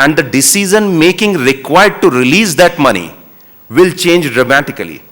and the decision making required to release that money will change dramatically.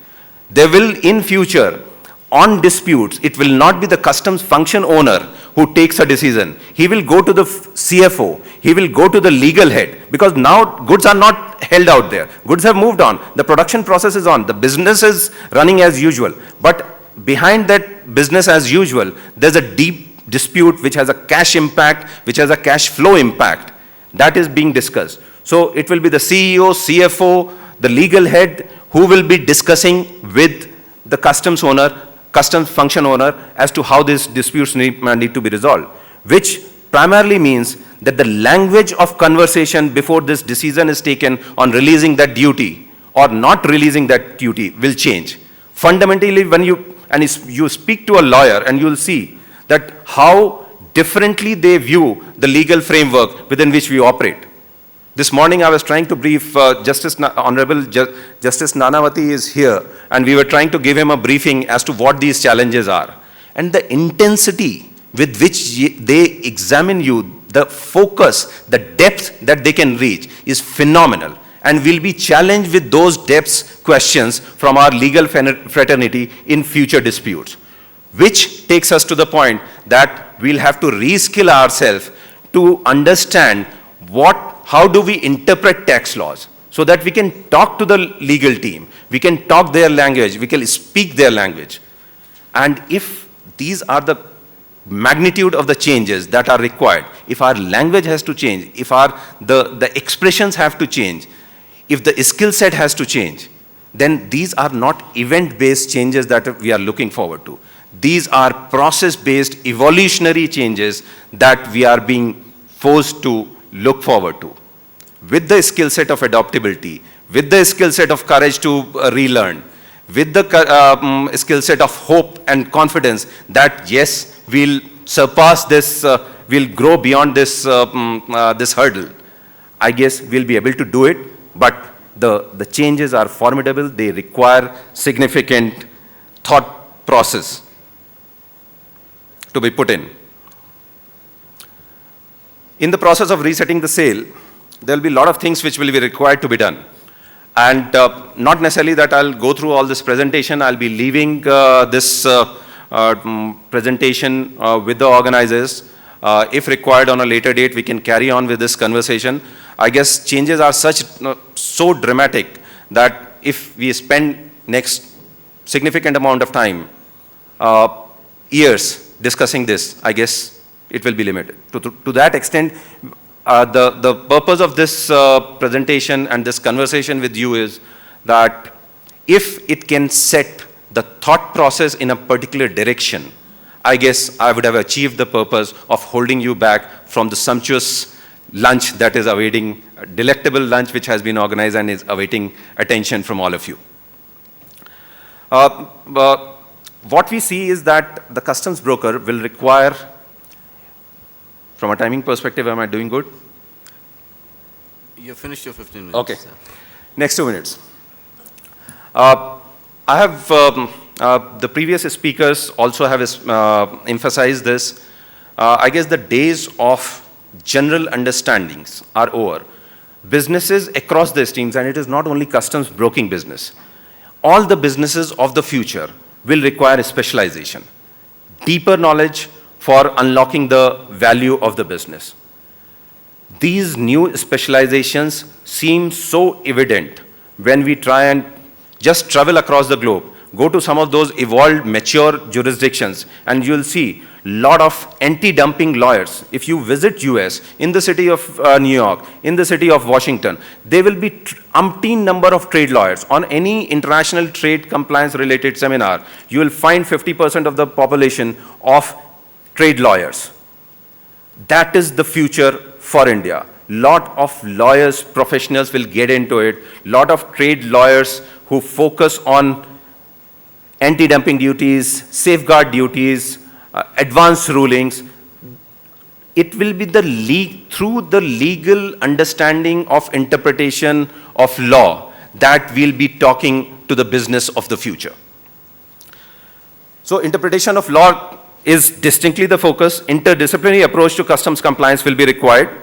There will, in future, on disputes, it will not be the customs function owner who takes a decision. He will go to the CFO, he will go to the legal head, because now goods are not held out there. Goods have moved on, the production process is on, the business is running as usual. But behind that business as usual, there's a deep dispute which has a cash impact, which has a cash flow impact. That is being discussed. So it will be the CEO, CFO, the legal head who will be discussing with the customs owner, customs function owner, as to how these disputes need to be resolved, which primarily means that the language of conversation before this decision is taken on releasing that duty or not releasing that duty will change. Fundamentally, when you speak to a lawyer, and you'll see that how differently they view the legal framework within which we operate. This morning I was trying to brief Honorable Justice Nanavati is here, and we were trying to give him a briefing as to what these challenges are. And the intensity with which they examine you, the focus, the depth that they can reach is phenomenal. And we'll be challenged with those depths questions from our legal fraternity in future disputes. Which takes us to the point that we'll have to reskill ourselves to understand how do we interpret tax laws, so that we can talk to the legal team, we can talk their language, we can speak their language. And if these are the magnitude of the changes that are required, if our language has to change, if the expressions have to change, if the skill set has to change, then these are not event-based changes that we are looking forward to. These are process-based evolutionary changes that we are being forced to look forward to. With the skill set of adaptability, with the skill set of courage to relearn, with the skill set of hope and confidence that yes, we'll surpass this, we'll grow beyond this, this hurdle. I guess we'll be able to do it, but the changes are formidable. They require significant thought process to be put in. In the process of resetting the sail, there will be a lot of things which will be required to be done. And not necessarily that I'll go through all this presentation. I'll be leaving this presentation with the organizers. If required on a later date, we can carry on with this conversation. I guess changes are so dramatic that if we spend next significant amount of time, years discussing this, I guess it will be limited. To that extent, the purpose of this presentation and this conversation with you is that if it can set the thought process in a particular direction, I guess I would have achieved the purpose of holding you back from the sumptuous lunch that is awaiting, a delectable lunch which has been organized and is awaiting attention from all of you. What we see is that the customs broker will require, from a timing perspective, am I doing good? You finished your 15 minutes. Okay. Next 2 minutes. I have, the previous speakers also have emphasized this. I guess the days of general understandings are over. Businesses across the streams, and it is not only customs broking business, all the businesses of the future will require specialization, deeper knowledge for unlocking the value of the business. These new specializations seem so evident when we try and just travel across the globe, go to some of those evolved, mature jurisdictions, and you'll see a lot of anti-dumping lawyers. If you visit US, in the city of New York, in the city of Washington, there will be umpteen number of trade lawyers. On any international trade compliance related seminar, you will find 50% of the population of trade lawyers. That is the future for India. Lot of lawyers, professionals will get into it. Lot of trade lawyers who focus on anti-dumping duties, safeguard duties, advanced rulings. It will be through the legal understanding of interpretation of law that we'll be talking to the business of the future. So interpretation of law is distinctly the focus. Interdisciplinary approach to customs compliance will be required.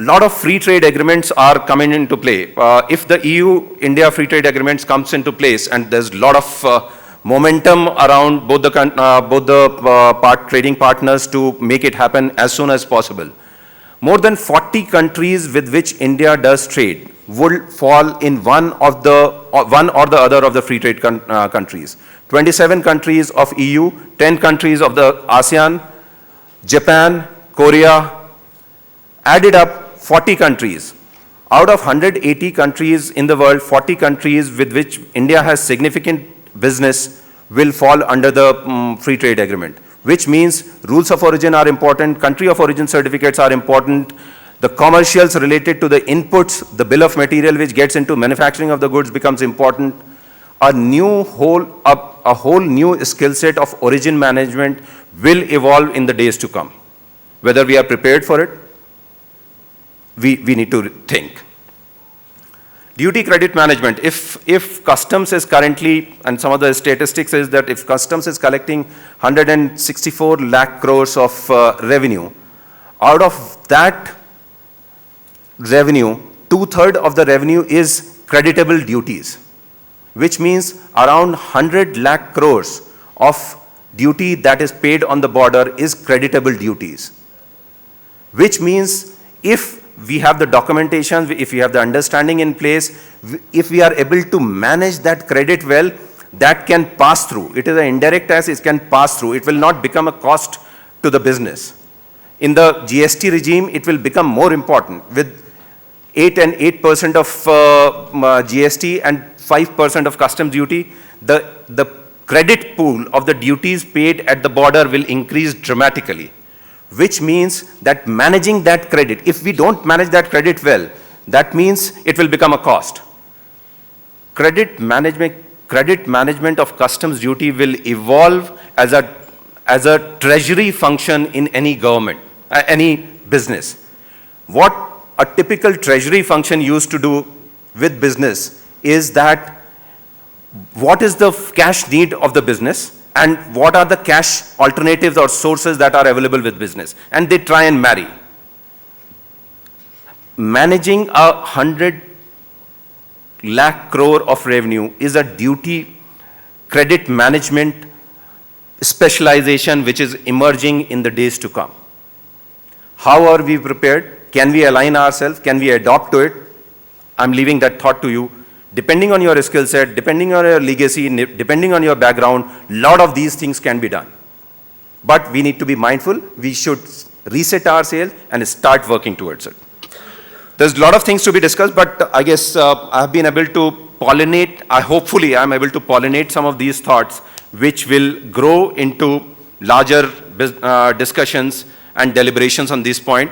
lot of free trade agreements are coming into play. If the EU-India free trade agreements comes into place, and there's a lot of momentum around both the trading partners to make it happen as soon as possible. More than 40 countries with which India does trade would fall in one or the other of the free trade countries. 27 countries of EU, 10 countries of the ASEAN, Japan, Korea, added up 40 countries. Out of 180 countries in the world, 40 countries with which India has significant business will fall under the free trade agreement, which means rules of origin are important, country of origin certificates are important, the commercials related to the inputs, the bill of material which gets into manufacturing of the goods becomes important. A whole new skill set of origin management will evolve in the days to come. Whether we are prepared for it, we need to think. Duty credit management. If customs is currently, and some of the statistics is that if customs is collecting 164 lakh crores of revenue, out of that revenue, 2/3 of the revenue is creditable duties, which means around 100 lakh crores of duty that is paid on the border is creditable duties, which means if we have the documentation, if we have the understanding in place, if we are able to manage that credit well, that can pass through. It is an indirect tax, it can pass through. It will not become a cost to the business. In the GST regime, it will become more important with 8% of GST and 5% of customs duty. The credit pool of the duties paid at the border will increase dramatically, which means that managing that credit, if we don't manage that credit well, that means it will become a cost. Credit management of customs duty will evolve as a treasury function in any government, any business. What a typical treasury function used to do with business is that what is the cash need of the business and what are the cash alternatives or sources that are available with business, and they try and marry. Managing 100 lakh crore of revenue is a duty credit management specialization which is emerging in the days to come. How are we prepared? Can we align ourselves? Can we adopt to it? I'm leaving that thought to you. Depending on your skill set, depending on your legacy, depending on your background, a lot of these things can be done. But we need to be mindful. We should reset our sail and start working towards it. There's a lot of things to be discussed, but I guess I've been able to pollinate, hopefully I'm able to pollinate some of these thoughts which will grow into larger discussions and deliberations on this point.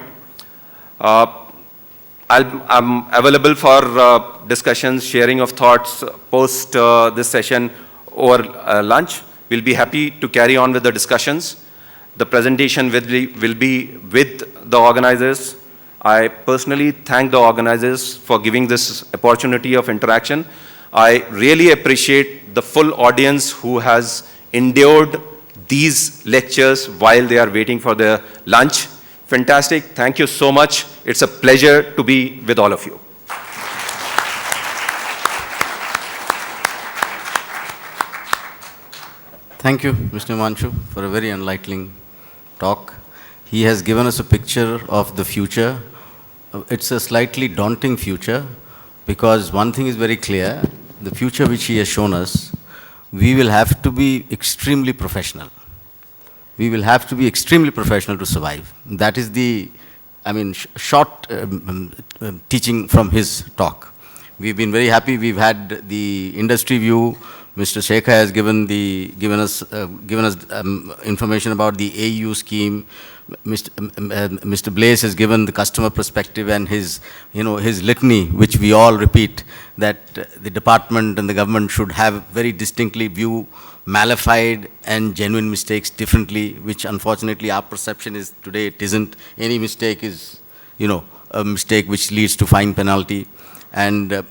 I'm available for discussions, sharing of thoughts post this session or lunch. We'll be happy to carry on with the discussions. The presentation will be with the organizers. I personally thank the organizers for giving this opportunity of interaction. I really appreciate the full audience who has endured these lectures while they are waiting for their lunch. Fantastic. Thank you so much. It's a pleasure to be with all of you. Thank you, Mr. Manchu, for a very enlightening talk. He has given us a picture of the future. It's a slightly daunting future because one thing is very clear, the future which he has shown us, we will have to be extremely professional. We will have to be extremely professional to survive. That is the, short teaching from his talk. We've been very happy. We've had the industry view. Mr. Shekhar has given us information about the AU scheme. Mr. Blaise has given the customer perspective and his litany, which we all repeat, that the department and the government should have very distinctly view malified and genuine mistakes differently, which unfortunately our perception is today it isn't. Any mistake is, a mistake which leads to fine penalty. And of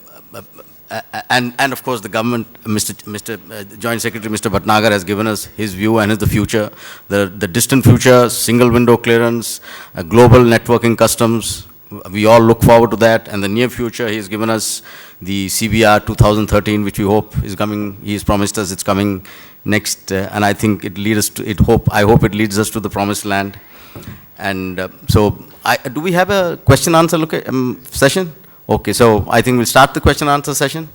course the government, Mr. Joint Secretary Mr. Bhatnagar has given us his view and the future, the distant future, single window clearance, global networking customs, we all look forward to that. And the near future, he's given us the CBR 2013, which we hope is coming. He's promised us it's coming next, and I think it leads us to. I hope it leads us to the promised land. And do we have a question-answer session? Okay, so I think we'll start the question-answer session.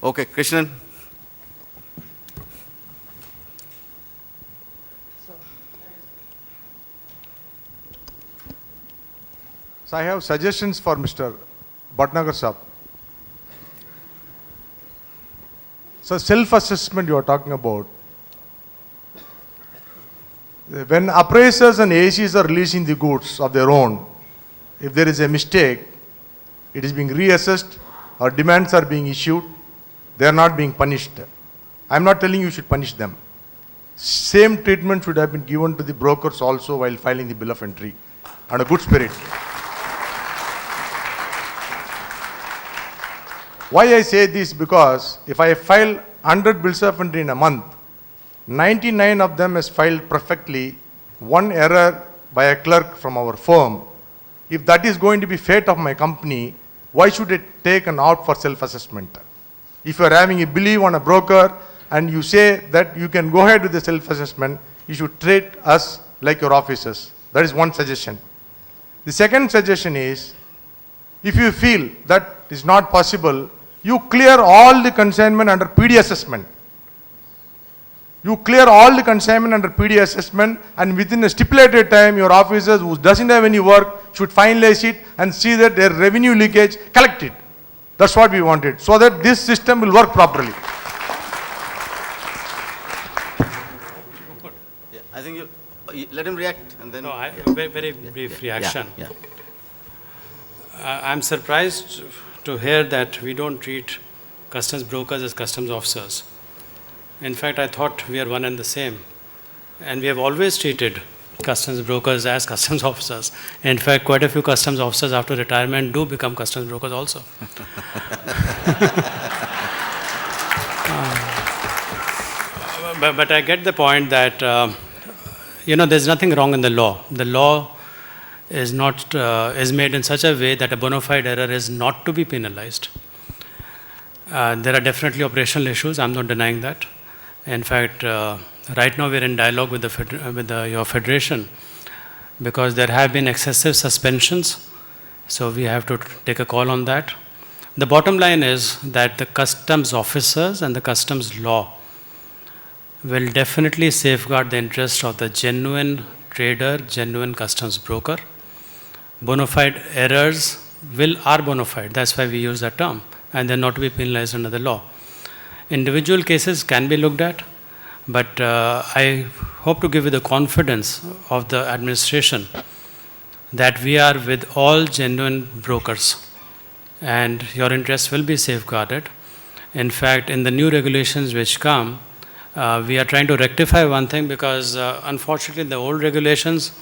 Okay, Krishnan. So I have suggestions for Mr. Bhatnagar Saab. So self-assessment you are talking about. When appraisers and ACs are releasing the goods of their own, if there is a mistake, it is being reassessed or demands are being issued, they are not being punished. I am not telling you should punish them. Same treatment should have been given to the brokers also while filing the bill of entry, and a good spirit. Why I say this? Because if I file 100 bills of entry in a month, 99 of them is filed perfectly, one error by a clerk from our firm. If that is going to be fate of my company, why should it take an out for self-assessment? If you are having a belief on a broker and you say that you can go ahead with the self-assessment, you should treat us like your officers. That is one suggestion. The second suggestion is, if you feel that is not possible, you clear all the consignment under PD assessment. You clear all the consignment under PD assessment, and within a stipulated time, your officers who doesn't have any work should finalize it and see that their revenue leakage collected. That's what we wanted, so that this system will work properly. Yeah, I think you let him react, and then. No, very brief reaction. Yeah. I'm surprised to hear that we don't treat customs brokers as customs officers. In fact, I thought we are one and the same. And we have always treated customs brokers as customs officers. In fact, quite a few customs officers after retirement do become customs brokers also. But I get the point that, there's nothing wrong in the law. The law is not is made in such a way that a bona fide error is not to be penalized. There are definitely operational issues. I'm not denying that. In fact, right now we're in dialogue with your federation, because there have been excessive suspensions. So we have to take a call on that. The bottom line is that the customs officers and the customs law will definitely safeguard the interest of the genuine trader, genuine customs broker. Bona fide errors are bona fide. That's why we use that term, and they're not to be penalized under the law. Individual cases can be looked at, but I hope to give you the confidence of the administration that we are with all genuine brokers, and your interests will be safeguarded. In fact, in the new regulations which come, we are trying to rectify one thing, because unfortunately the old regulations,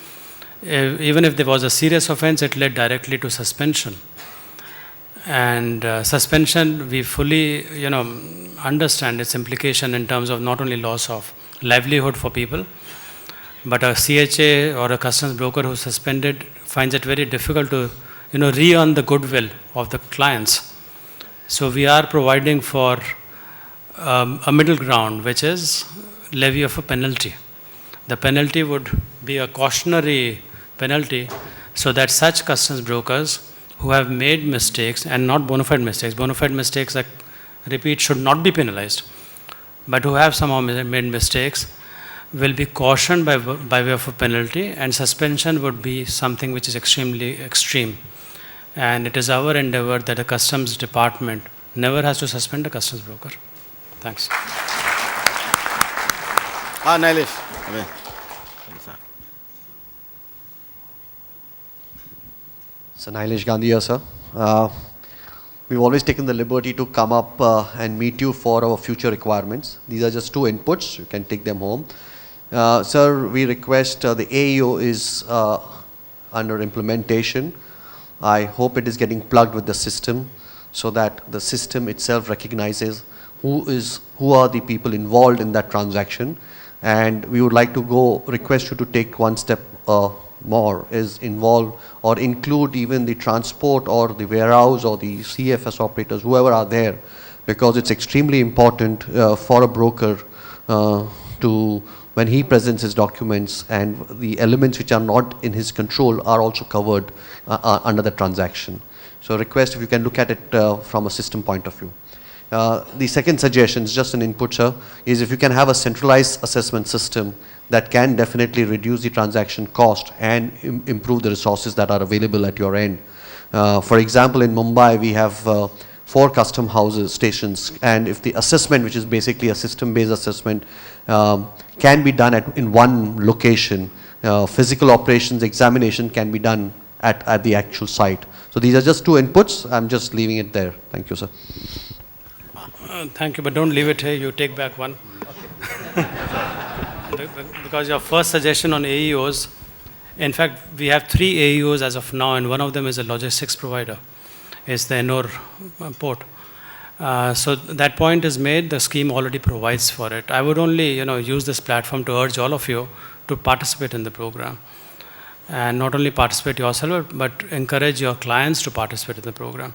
even if there was a serious offense, it led directly to suspension. And suspension, we fully, understand its implication in terms of not only loss of livelihood for people, but a CHA or a customs broker who's suspended finds it very difficult to, re-earn the goodwill of the clients. So we are providing for a middle ground, which is levy of a penalty. The penalty would be a cautionary penalty, so that such customs brokers who have made mistakes, and not bona fide mistakes, I repeat, should not be penalized, but who have somehow made mistakes, will be cautioned by way of a penalty, and suspension would be something which is extremely extreme. And it is our endeavor that the customs department never has to suspend a customs broker. Thanks. Nilesh. Okay. So Nilesh Gandhi here, sir. We've always taken the liberty to come up and meet you for our future requirements. These are just 2 inputs. You can take them home. Sir, we request the AEO is under implementation. I hope it is getting plugged with the system, so that the system itself recognizes who are the people involved in that transaction. And we would like to request you to take one step more is involve or include even the transport or the warehouse or the CFS operators, whoever are there, because it's extremely important for a broker to, when he presents his documents, and the elements which are not in his control are also covered under the transaction. So request if you can look at it from a system point of view. The second suggestion is just an input, sir, is if you can have a centralized assessment system that can definitely reduce the transaction cost and improve the resources that are available at your end. For example, in Mumbai, we have 4 custom houses, stations, and if the assessment, which is basically a system-based assessment, can be done in one location, physical operations examination can be done at the actual site. So these are just 2 inputs. I'm just leaving it there. Thank you, sir. Thank you, but don't leave it here. You take back one. Because your first suggestion on AEOs, in fact, we have 3 AEOs as of now, and one of them is a logistics provider. It's the Ennore port. So that point is made. The scheme already provides for it. I would only, use this platform to urge all of you to participate in the program, and not only participate yourself, but encourage your clients to participate in the program.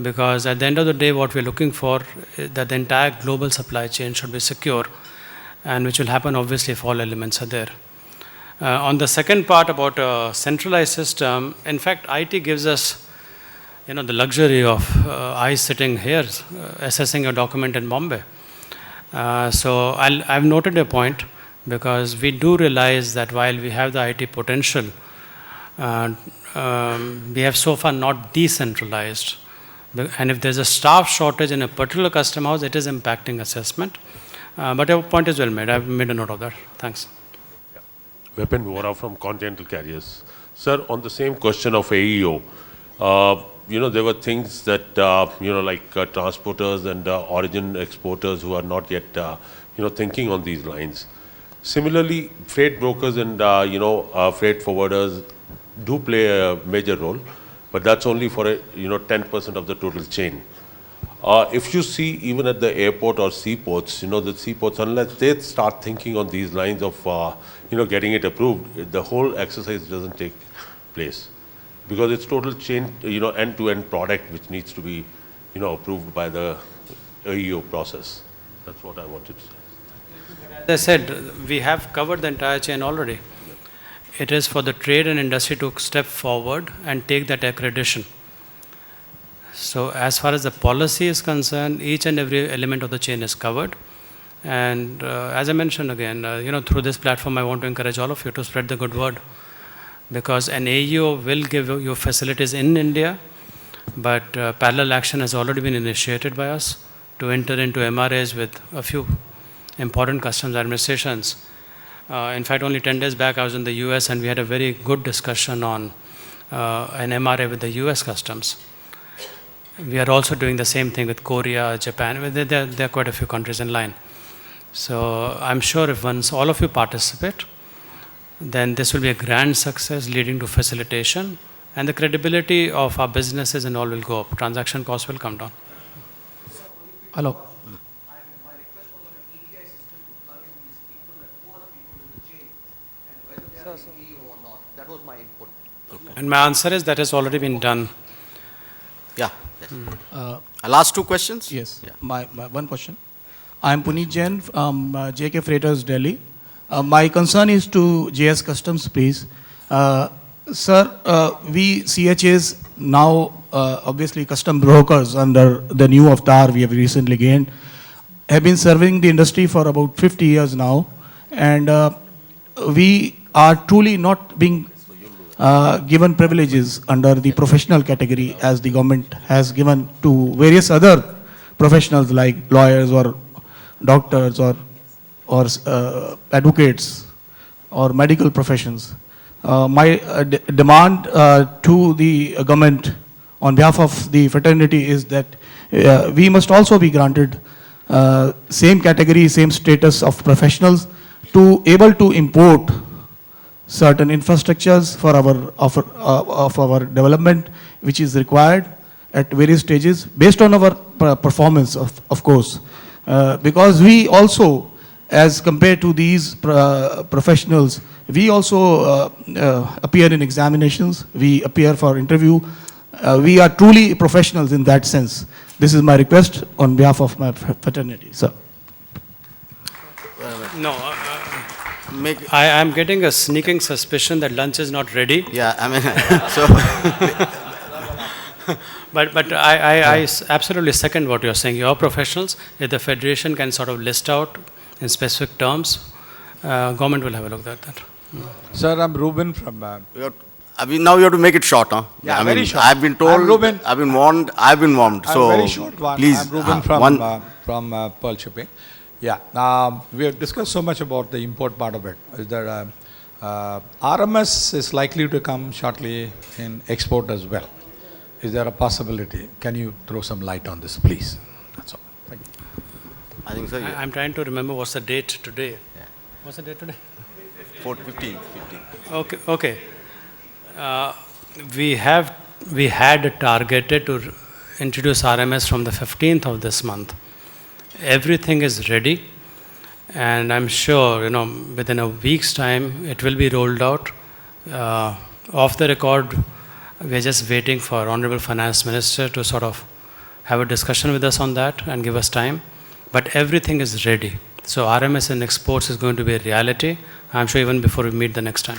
Because at the end of the day, what we're looking for is that the entire global supply chain should be secure, and which will happen obviously if all elements are there. On the second part about a centralized system, in fact, IT gives us, the luxury of I sitting here assessing a document in Bombay. So I've noted your point, because we do realize that while we have the IT potential, we have so far not decentralized. And if there's a staff shortage in a particular custom house, it is impacting assessment. But your point is well made. I've made a note of that. Thanks. Vipin Vora from Continental Carriers. Sir, on the same question of AEO, there were things that, like transporters and origin exporters who are not yet, thinking on these lines. Similarly, freight brokers and, freight forwarders do play a major role, but that's only for 10% of the total chain. If you see even at the airport or seaports, the seaports, unless they start thinking on these lines of, getting it approved, the whole exercise doesn't take place. Because it's total chain, end-to-end product which needs to be, approved by the AEO process. That's what I wanted to say. As I said, we have covered the entire chain already. It is for the trade and industry to step forward and take that accreditation. So as far as the policy is concerned, each and every element of the chain is covered. And as I mentioned again, through this platform, I want to encourage all of you to spread the good word. Because an AEO will give you facilities in India, but parallel action has already been initiated by us to enter into MRAs with a few important customs administrations. In fact, only 10 days back, I was in the US, and we had a very good discussion on an MRA with the US customs. We are also doing the same thing with Korea, Japan. There are quite a few countries in line. So I'm sure if once all of you participate, then this will be a grand success leading to facilitation, and the credibility of our businesses and all will go up. Transaction costs will come down. Hello. That was my input. And my answer is that has already been done. Yeah. Last 2 questions? Yes. Yeah. My one question. I'm Puneet Jain from JK Freighters, Delhi. My concern is to JS Customs, please. Sir, we CHAs now, obviously custom brokers under the new avatar we have recently gained, have been serving the industry for about 50 years now. And we are truly not being given privileges under the professional category as the government has given to various other professionals like lawyers or doctors or advocates or medical professions. My demand to the government on behalf of the fraternity is that we must also be granted same category, same status of professionals to able to import certain infrastructures for our development, which is required at various stages based on our performance, of course. Because we also as compared to these professionals, we also appear in examinations, we appear for interview. We are truly professionals in that sense. This is my request on behalf of my fraternity, sir. No, I am getting a sneaking suspicion that lunch is not ready. Yeah, I mean, so, But I absolutely second what you're saying. You're professionals. If the federation can sort of list out in specific terms, government will have a look at that. Sir, I'm Ruben from. I mean, now you have to make it short, huh? Yeah, I mean, very short. I've been told, I'm Ruben. I've been warned, so very short one. please, I'm Ruben from Pearl Shipping. Yeah, we have discussed so much about the import part of it. Is that RMS is likely to come shortly in export as well. Is there a possibility? Can you throw some light on this, please? That's all. Thank you. I think so. I'm trying to remember what's the date today. What's the date today? 15. Okay. We had targeted to introduce RMS from the 15th of this month. Everything is ready, and I'm sure, within a week's time, it will be rolled out. Off the record, we're just waiting for Honorable Finance Minister to sort of have a discussion with us on that and give us time. But everything is ready. So RMS in exports is going to be a reality, I'm sure, even before we meet the next time.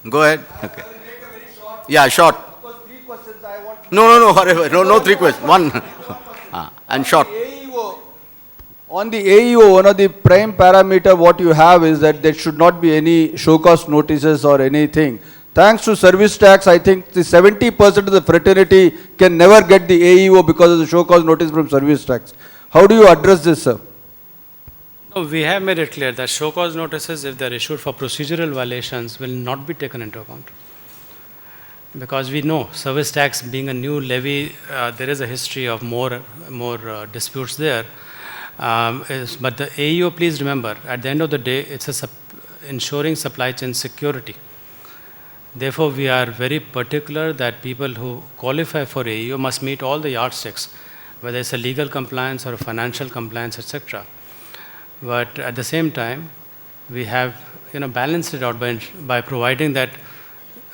Go ahead. Okay. Yeah, short. No, whatever. No, 3 questions. One. And short. On the AEO, one of the prime parameter what you have is that there should not be any show cause notices or anything. Thanks to service tax, I think the 70% of the fraternity can never get the AEO because of the show cause notice from service tax. How do you address this, sir? No, we have made it clear that show cause notices, if they're issued for procedural violations, will not be taken into account. Because we know service tax being a new levy, there is a history of more disputes there. But the AEO, please remember, at the end of the day, it's ensuring supply chain security. Therefore, we are very particular that people who qualify for AEO must meet all the yardsticks, whether it's a legal compliance or a financial compliance, etc. But at the same time, we have balanced it out by providing that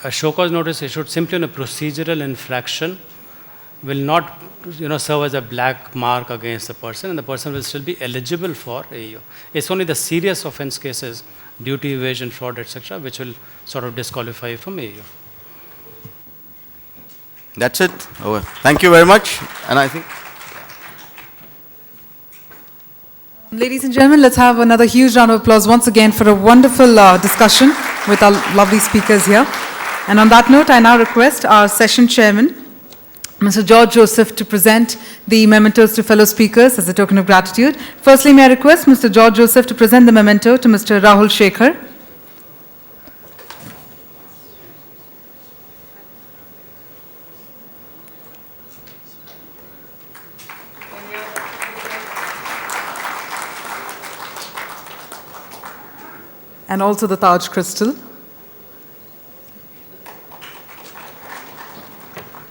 a show cause notice issued simply on a procedural infraction will not serve as a black mark against the person, and the person will still be eligible for AEO. It's only the serious offense cases, duty evasion, fraud, etc., which will sort of disqualify you from AEO. That's it. Over. Thank you very much. And I think. Ladies and gentlemen, let's have another huge round of applause once again for a wonderful discussion with our lovely speakers here. And on that note, I now request our session chairman, Mr. George Joseph, to present the mementos to fellow speakers as a token of gratitude. Firstly, may I request Mr. George Joseph to present the memento to Mr. Rahul Shekhar. And also the Taj crystal.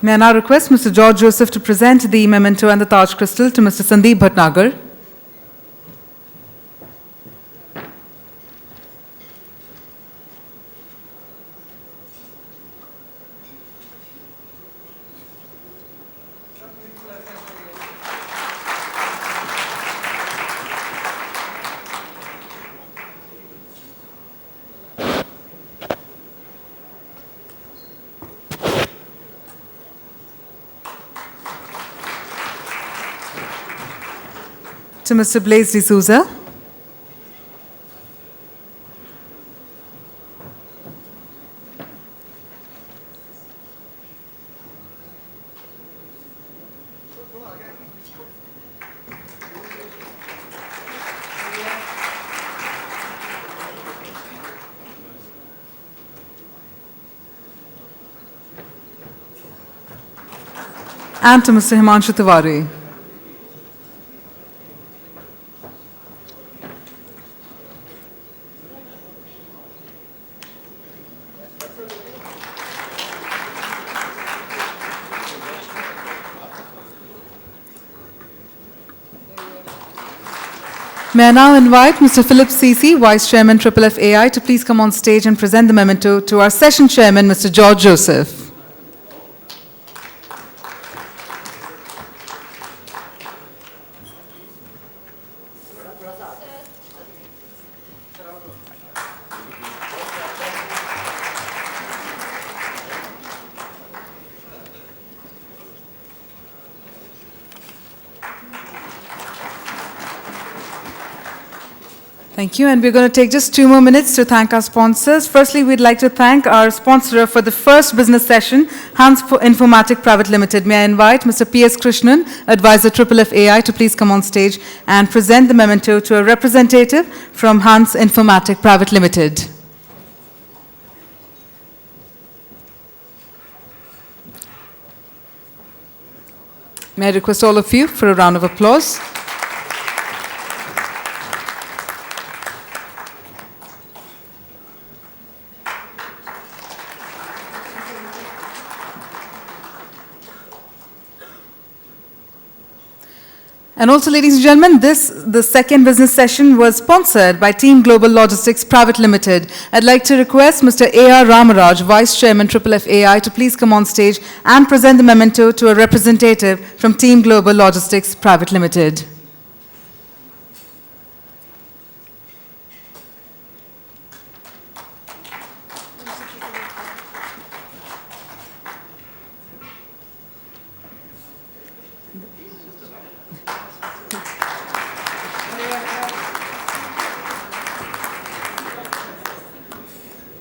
May I now request Mr. George Joseph to present the memento and the Taj crystal to Mr. Sandeep Bhatnagar. To Mr. Blaise D'Souza. And to Mr. Himanshu Tiwari. May I now invite Mr. Philip CC, Vice Chairman FFFAI, to please come on stage and present the memento to our session chairman, Mr. George Joseph. Thank you, and we're going to take just 2 more minutes to thank our sponsors. Firstly, we'd like to thank our sponsor for the first business session, Hans Informatic Private Limited. May I invite Mr. P.S. Krishnan, Advisor FFFAI, to please come on stage and present the memento to a representative from Hans Informatic Private Limited. May I request all of you for a round of applause. And also, ladies and gentlemen, the second business session was sponsored by Team Global Logistics Private Limited. I'd like to request Mr. A.R. Ramaraj, Vice Chairman FFFAI, to please come on stage and present the memento to a representative from Team Global Logistics Private Limited.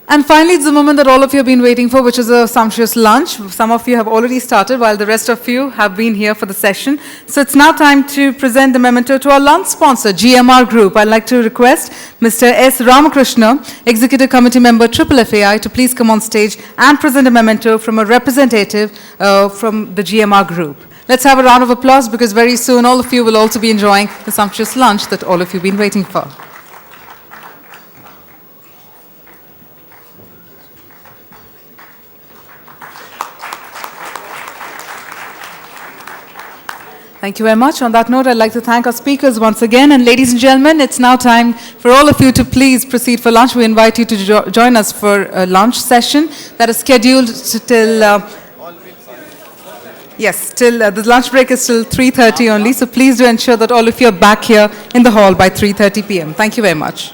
And finally, it's the moment that all of you have been waiting for, which is a sumptuous lunch. Some of you have already started, while the rest of you have been here for the session. So it's now time to present the memento to our lunch sponsor, GMR Group. I'd like to request Mr. S. Ramakrishna, Executive Committee Member, FFFAI, to please come on stage and present a memento from a representative from the GMR Group. Let's have a round of applause, because very soon all of you will also be enjoying the sumptuous lunch that all of you have been waiting for. Thank you very much. On that note, I'd like to thank our speakers once again. And ladies and gentlemen, it's now time for all of you to please proceed for lunch. We invite you to join us for a lunch session that is scheduled till, the lunch break is till 3:30 only. So please do ensure that all of you are back here in the hall by 3:30 p.m. Thank you very much.